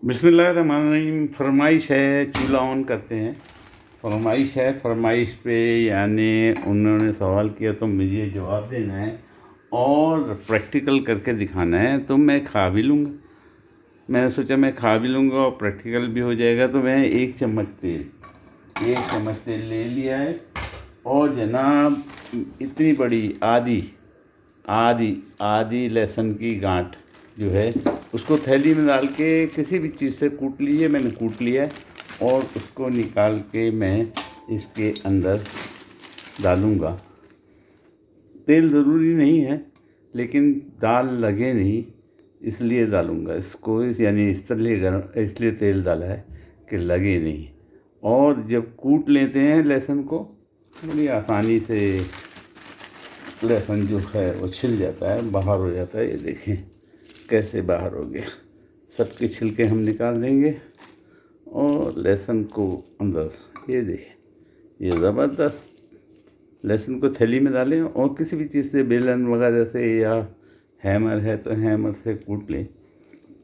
बिस्मिल्लाहिर्रहमानिर्रहीम। फरमाइश है, चूल्हा ऑन करते हैं। फरमाइश है, फरमाइश पे यानी उन्होंने सवाल किया तो मुझे जवाब देना है और प्रैक्टिकल करके दिखाना है। तो मैं खा भी लूँगा, मैंने सोचा मैं खा भी लूँगा और प्रैक्टिकल भी हो जाएगा। तो मैं एक चम्मच तेल ले लिया है और जनाब इतनी बड़ी आधी लहसुन की गांठ जो है उसको थैली में डाल के किसी भी चीज़ से कूट लीजिए। मैंने कूट लिया है और उसको निकाल के मैं इसके अंदर डालूँगा। तेल ज़रूरी नहीं है लेकिन दाल लगे नहीं इसलिए डालूँगा इसको, यानी इसलिए तेल डाला है कि लगे नहीं। और जब कूट लेते हैं लहसुन को बड़ी आसानी से लहसुन जो है वो छिल जाता है, बाहर हो जाता है। ये देखें कैसे बाहर हो गया। सबके छिलके हम निकाल देंगे और लहसुन को अंदर, ये देखें ये ज़बरदस्त। लहसुन को थैली में डालें और किसी भी चीज़ से, बेलन वगैरह से या हैमर है तो हैमर से कूट लें।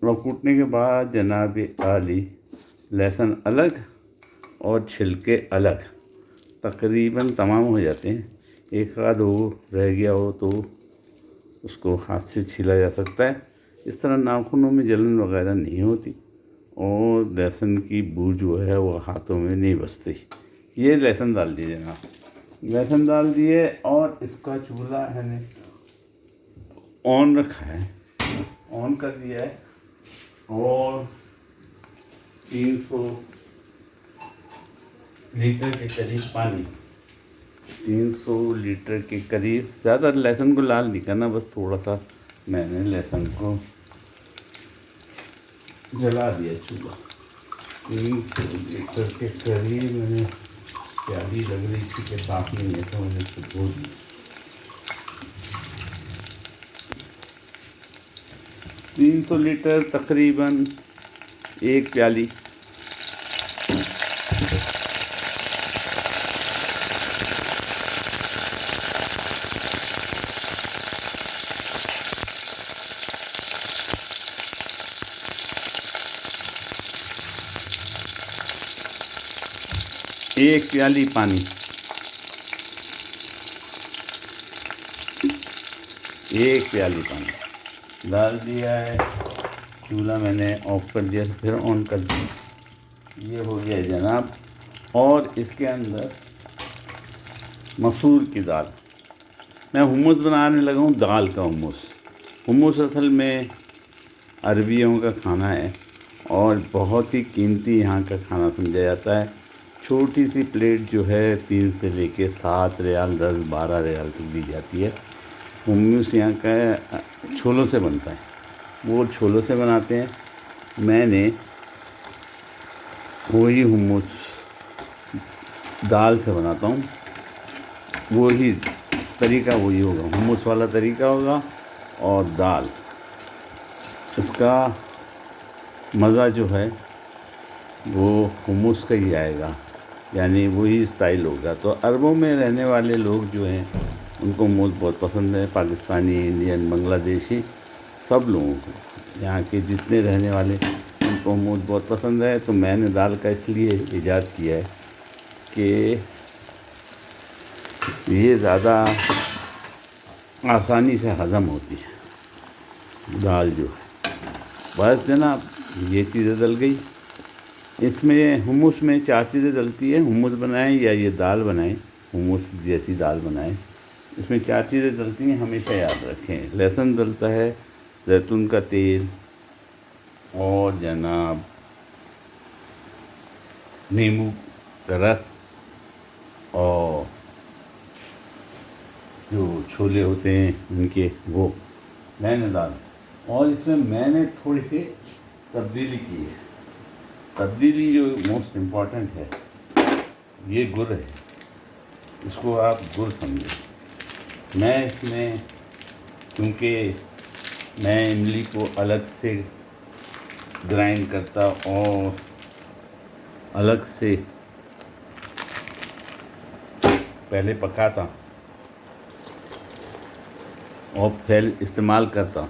और कूटने के बाद जनाब आली लहसुन अलग और छिलके अलग तकरीबन तमाम हो जाते हैं। एक आध हो रह गया हो तो उसको हाथ से छीला जा सकता है। इस तरह नाखूनों में जलन वगैरह नहीं होती और लहसुन की बू जो है वो हाथों में नहीं बसती। ये लहसुन डाल दीजिए जनाब, लहसुन डाल दिए और इसका चूल्हा मैंने ऑन रखा है, ऑन कर दिया है। और 300 लीटर के करीब पानी, 300 लीटर के करीब। ज़्यादा लहसुन को लाल नहीं करना, बस थोड़ा सा मैंने लहसुन को जला दिया चूल्हा। 300 लीटर के करीब मैंने, प्याली लग रही थी कि साफ नहीं है तो मैंने इसको धो दी। 300 लीटर तकरीबन एक प्याली। एक प्याली पानी, एक प्याली पानी डाल दिया है। चूल्हा मैंने ऑफ कर दिया, फिर ऑन कर दिया। ये हो गया जनाब। और इसके अंदर मसूर की दाल, मैं हुम्मस बनाने लगा हूँ, दाल का हुम्मस। हुम्मस असल में अरबियों का खाना है और बहुत ही कीमती यहाँ का खाना समझा जाता है। छोटी सी प्लेट जो है 3 से लेके 7 रियाल, 10-12 रियाल तक दी जाती है। हुम्मस यहाँ का छोलों से बनता है, वो छोलों से बनाते हैं। मैंने वही हुम्मस दाल से बनाता हूँ, वही तरीका वही होगा, हुम्मस वाला तरीका होगा। और दाल, इसका मज़ा जो है वो हुम्मस का ही आएगा, यानी वही स्टाइल होगा। तो अरबों में रहने वाले लोग जो हैं उनको हुम्मस बहुत पसंद है। पाकिस्तानी, इंडियन, बांग्लादेशी, सब लोगों को, यहाँ के जितने रहने वाले उनको हुम्मस बहुत पसंद है। तो मैंने दाल का इसलिए ईजाद किया है कि ये ज़्यादा आसानी से हज़म होती है दाल जो है। बस जनाब ये चीज़ें डल गई इसमें। हुम्मस में 4 चीज़ें डलती है, हुम्मस बनाएं या ये दाल बनाएं, हुम्मस जैसी दाल बनाएं, इसमें 4 चीज़ें डलती हैं, हमेशा याद रखें। लहसुन डलता है, जैतून का तेल और जनाब नींबू का रस और जो छोले होते हैं उनके वो मैंने डाला। और इसमें मैंने थोड़ी सी तब्दीली की है। तब्दीली जो मोस्ट इम्पॉर्टेंट है, ये गुड़ है, इसको आप गुड़ समझें। मैं इसमें, क्योंकि मैं इमली को अलग से ग्राइंड करता और अलग से पहले पकाता और फिर इस्तेमाल करता,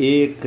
1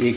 1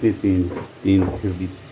3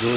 2